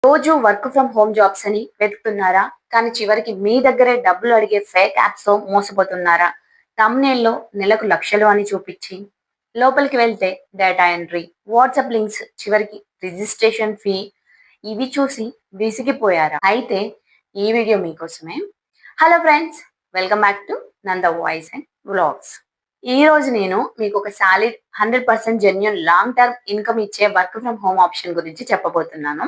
రోజు work from home jobs అని వెతుకుతున్నారా? కానీ చివరికి మీ దగ్గరే డబ్బులు అడిగే ఫేక్ యాప్స్‌తో మోసపోతున్నారా? థంబ్‌నెయిల్‌లో నెలకు లక్షలు అని చూపించి, లోపలికి వెళ్తే డేటా ఎంట్రీ, వాట్సాప్ లింక్స్, చివరికి రిజిస్ట్రేషన్ ఫీ ఇవి చూసి విసిగిపోయారా? అయితే ఈ వీడియో మీకోసమే. Hello friends! Welcome back to Nanda voice and vlogs. ఈరోజు నేను మీకు ఒక solid 100% genuine long term income ఇచ్చే వర్క్ ఫ్రమ్ హోమ్ ఆప్షన్ గురించి చెప్పబోతున్నాను.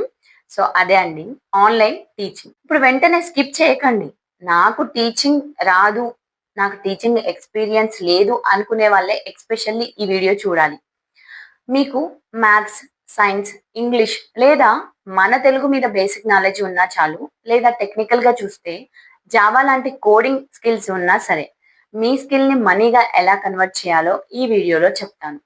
సో అదే అండి, ఆన్‌లైన్ టీచింగ్. ఇప్పుడు వెంటనే స్కిప్ చేయకండి. నాకు టీచింగ్ రాదు, నాకు టీచింగ్ ఎక్స్‌పీరియన్స్ లేదు అనుకునే వాళ్ళే ఎస్పెషల్లీ ఈ వీడియో చూడాలి. మీకు మ్యాథ్స్, సైన్స్, ఇంగ్లీష్ లేదా మన తెలుగు మీద బేసిక్ నాలెడ్జ్ ఉన్నా చాలు. లేదా టెక్నికల్‌గా చూస్తే జావా లాంటి కోడింగ్ స్కిల్స్ ఉన్నా సరే, మీ స్కిల్‌ని మనీగా ఎలా కన్వర్ట్ చేయాలో ఈ వీడియోలో చెప్తాను.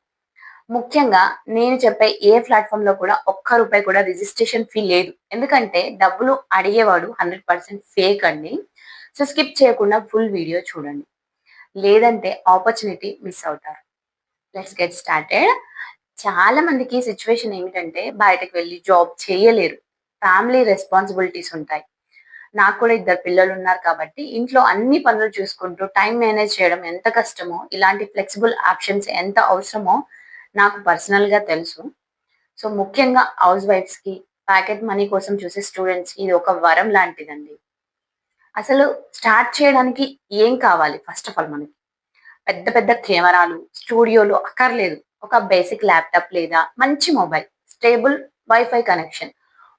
ముఖ్యంగా నేను చెప్పే ఏ ప్లాట్‌ఫార్మ్‌లో కూడా ఒక్క రూపాయి కూడా రిజిస్ట్రేషన్ ఫీ లేదు. ఎందుకంటే డబ్బులు అడిగేవాడు 100% ఫేక్ అండి. సో స్కిప్ చేయకుండా ఫుల్ వీడియో చూడండి. లేదంటే ఆపర్చునిటీ మిస్ అవుతారు. Let's get started. చాలా మందికి సిట్యుయేషన్ ఏమిటంటే బయటకు వెళ్లి జాబ్ చేయలేరు. ఫ్యామిలీ రెస్పాన్సిబిలిటీస్ ఉంటాయి. నాకు కూడా ఇద్దరు పిల్లలు ఉన్నారు కాబట్టి ఇంట్లో అన్ని పనులు చూసుకుంటూ టైం మేనేజ్ చేయడం ఎంత కష్టమో, ఇలాంటి ఫ్లెక్సిబుల్ ఆప్షన్స్ ఎంత అవసరమో నాకు పర్సనల్‌గా తెలుసు. సో ముఖ్యంగా హౌస్ వైఫ్స్‌కి, ప్యాకెట్ మనీ కోసం చూసే స్టూడెంట్స్‌కి ఇది ఒక వరం లాంటిదండి. అసలు స్టార్ట్ చేయడానికి ఏం కావాలి? ఫస్ట్ ఆఫ్ ఆల్ మనకి పెద్ద పెద్ద కెమెరాలు, స్టూడియోలు అక్కర్లేదు. ఒక బేసిక్ ల్యాప్‌టాప్ లేదా మంచి mobile, stable wifi connection,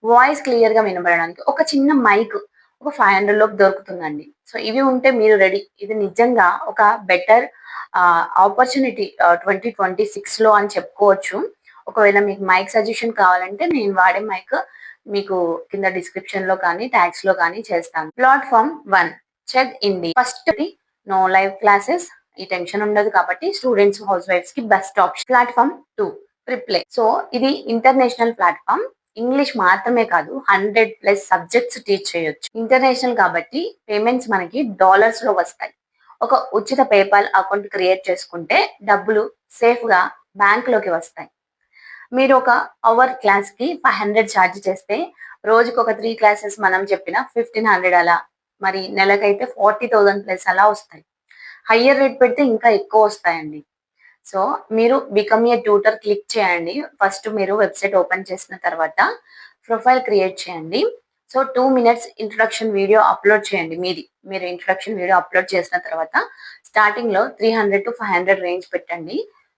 voice క్లియర్‌గా వినబడడానికి ఒక చిన్న మైక్ ఒక 500 లోపు దొరుకుతుందండి. సో ఇవి ఉంటే మీరు రెడీ. ఇది నిజంగా ఒక బెటర్ ఆపర్చునిటీ 2026లో అని చెప్పుకోవచ్చు. ఒకవేళ మీకు మైక్ సజెషన్ కావాలంటే నేను వాడే మైక్ మీకు కింద డిస్క్రిప్షన్‌లో కానీ, ట్యాగ్స్‌లో కానీ చేస్తాను. ప్లాట్‌ఫార్మ్ 1 చెక్ ఇండి. ఫస్ట్‌ది నో లైవ్ క్లాసెస్. ఈ టెన్షన్ ఉండదు కాబట్టి స్టూడెంట్స్, హౌస్ వైఫ్స్ కి బెస్ట్ ఆప్షన్. ప్లాట్‌ఫార్మ్ 2 ప్రిప్లే. సో ఇది ఇంటర్నేషనల్ ప్లాట్‌ఫార్మ్. ఇంగ్లీష్ మాత్రమే కాదు 100+ సబ్జెక్ట్స్ టీచ్ చేయొచ్చు. ఇంటర్నేషనల్ కాబట్టి పేమెంట్స్ మనకి డాలర్స్‌లో వస్తాయి. ఒక ఉచిత పేపాల్ అకౌంట్ క్రియేట్ చేసుకుంటే డబ్బులు సేఫ్‌గా బ్యాంక్‌లోకి వస్తాయి. మీరు ఒక అవర్ క్లాస్‌కి 500 ఛార్జ్ చేస్తే రోజుకొక 3 క్లాసెస్ మనం చెప్పిన 1500 అలా. మరి నెలకైతే 40,000+ అలా వస్తాయి. హయ్యర్ రేట్ పెడితే ఇంకా ఎక్కువ వస్తాయండి. సో మీరు బికమ్ ఏ ట్యూటర్ క్లిక్ చేయండి. ఫస్ట్ మీరు వెబ్‌సైట్ ఓపెన్ చేసిన తర్వాత ప్రొఫైల్ క్రియేట్ చేయండి. So 2 minutes introduction video upload చేయండి మీది. మీరు ఇంట్రొడక్షన్ వీడియో అప్‌లోడ్ చేసిన తర్వాత స్టార్టింగ్‌లో 300-500 రేంజ్ పెట్టండి.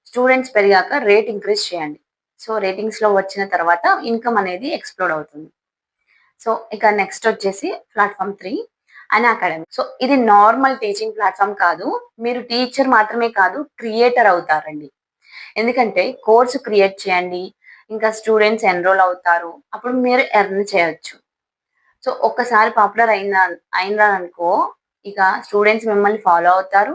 స్టూడెంట్స్ పెరిగాక రేట్ ఇంక్రీజ్ చేయండి. సో రేటింగ్స్‌లో వచ్చిన తర్వాత ఇన్‌కమ్ అనేది ఎక్స్‌ప్లోడ్ అవుతుంది. సో ఇక నెక్స్ట్ వచ్చేసి ప్లాట్‌ఫార్మ్ 3 అన్‌అకాడమీ. సో ఇది నార్మల్ టీచింగ్ ప్లాట్‌ఫార్మ్ కాదు. మీరు టీచర్ మాత్రమే కాదు, క్రియేటర్ అవుతారండి. ఎందుకంటే కోర్స్ క్రియేట్ చేయండి. ఇంకా స్టూడెంట్స్ ఎన్‌రోల్ అవుతారు. అప్పుడు మీరు ఎర్న్ చేయొచ్చు. సో ఒక్కసారి పాపులర్ అయినారనుకో, ఇక స్టూడెంట్స్ మిమ్మల్ని ఫాలో అవుతారు.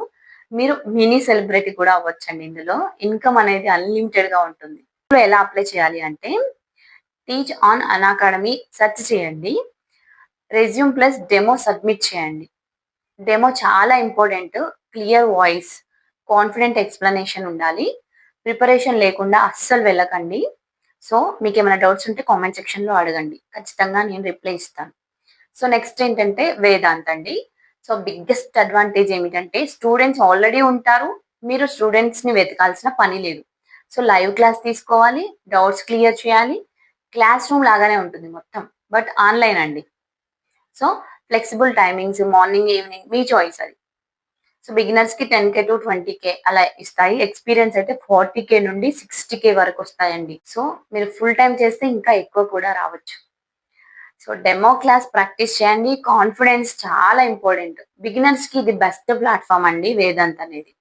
మీరు మినీ సెలబ్రిటీ కూడా అవ్వొచ్చండి ఇందులో. ఇన్‌కమ్ అనేది అన్‌లిమిటెడ్‌గా ఉంటుంది. ఇందులో ఎలా అప్లై చేయాలి అంటే టీచ్ ఆన్ అన్‌అకాడమీ సెర్చ్ చేయండి. రెజ్యూమ్ ప్లస్ డెమో సబ్మిట్ చేయండి. డెమో చాలా important. Clear voice, confident explanation ఉండాలి. ప్రిపరేషన్ లేకుండా అస్సలు వెళ్ళకండి. సో మీకేమైనా డౌట్స్ ఉంటే కామెంట్ సెక్షన్‌లో అడగండి. ఖచ్చితంగా నేను రిప్లై ఇస్తాను. సో నెక్స్ట్ ఏంటంటే వేదాంత్ అండి. సో బిగ్గెస్ట్ అడ్వాంటేజ్ ఏమిటంటే స్టూడెంట్స్ ఆల్రెడీ ఉంటారు. మీరు స్టూడెంట్స్‌ని వెతకాల్సిన పని లేదు. సో లైవ్ క్లాస్ తీసుకోవాలి, డౌట్స్ క్లియర్ చేయాలి. క్లాస్ రూమ్ లాగానే ఉంటుంది మొత్తం. బట్ ఆన్‌లైన్ అండి. So flexible timings morning, evening మీ చాయిస్ అది. సో బిగినర్స్‌కి 10,000-20,000 అలా ఇస్తాయి. ఎక్స్‌పీరియన్స్ అయితే 40,000 నుండి 60,000 వరకు వస్తాయండి. సో మీరు ఫుల్ టైమ్ చేస్తే ఇంకా ఎక్కువ కూడా రావచ్చు. సో డెమో క్లాస్ ప్రాక్టీస్ చేయండి. కాన్ఫిడెన్స్ చాలా ఇంపార్టెంట్. బిగినర్స్‌కి ఇది బెస్ట్ ప్లాట్‌ఫార్మ్ అండి వేదాంత్ అనేది.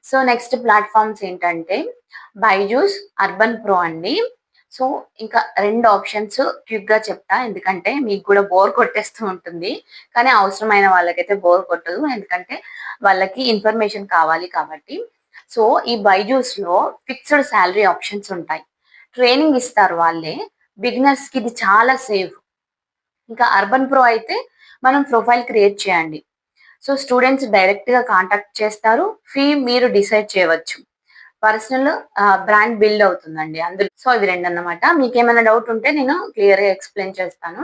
సో నెక్స్ట్ ప్లాట్‌ఫార్మ్స్ ఏంటంటే బైజూస్, అర్బన్ ప్రో అండి. సో ఇంకా 2 ఆప్షన్స్ క్విక్‌గా చెప్తా. ఎందుకంటే మీకు కూడా బోర్ కొట్టేస్తూ ఉంటుంది. కానీ అవసరమైన వాళ్ళకైతే బోర్ కొట్టదు. ఎందుకంటే వాళ్ళకి ఇన్ఫర్మేషన్ కావాలి కాబట్టి. సో ఈ బైజూస్‌లో ఫిక్స్డ్ సాలరీ ఆప్షన్స్ ఉంటాయి. ట్రైనింగ్ ఇస్తారు వాళ్ళే. బిగినర్స్‌కి ఇది చాలా సేఫ్. ఇంకా అర్బన్ ప్రో అయితే మనం ప్రొఫైల్ క్రియేట్ చేయండి. సో స్టూడెంట్స్ డైరెక్ట్‌గా కాంటాక్ట్ చేస్తారు. ఫీ మీరు డిసైడ్ చేయవచ్చు. పర్సనల్ బ్రాండ్ బిల్డ్ అవుతుందండి అందులో. సో ఇవి రెండు అన్నమాట. మీకు ఏమైనా డౌట్ ఉంటే నేను క్లియర్ గా ఎక్స్ప్లెయిన్ చేస్తాను.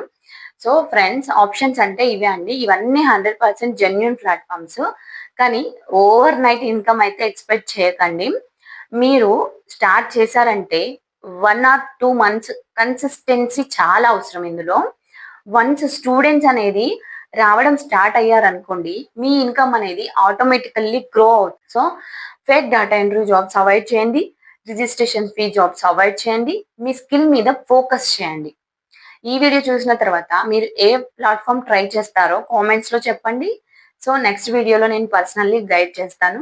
సో ఫ్రెండ్స్, ఆప్షన్స్ అంటే ఇవే అండి. ఇవన్నీ 100% జెన్యున్ ప్లాట్ఫామ్స్. కానీ ఓవర్ నైట్ ఇన్కమ్ అయితే ఎక్స్పెక్ట్ చేయకండి. మీరు స్టార్ట్ చేశారంటే 1 or 2 months కన్సిస్టెన్సీ చాలా అవసరం ఇందులో. వన్స్ స్టూడెంట్స్ అనేది రావడం స్టార్ట్ అయ్యారనుకోండి, మీ ఇన్కమ్ అనేది ఆటోమేటికల్లీ గ్రో అవుతుంది. So fake data entry jobs avoid చేయండి. రిజిస్ట్రేషన్ ఫీ జాబ్స్ అవాయిడ్ చేయండి. మీ స్కిల్ మీద ఫోకస్ చేయండి. ఈ వీడియో చూసిన తర్వాత మీరు ఏ ప్లాట్ఫామ్ ట్రై చేస్తారో కామెంట్స్ లో చెప్పండి. సో నెక్స్ట్ వీడియోలో నేను పర్సనల్లీ గైడ్ చేస్తాను.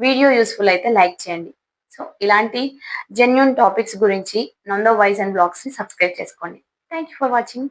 వీడియో యూస్ఫుల్ అయితే లైక్ చేయండి. సో ఇలాంటి జెన్యున్ టాపిక్స్ గురించి నందో వాయిస్ అండ్ బ్లాగ్స్ ని సబ్స్క్రైబ్ చేసుకోండి. Thank you for watching.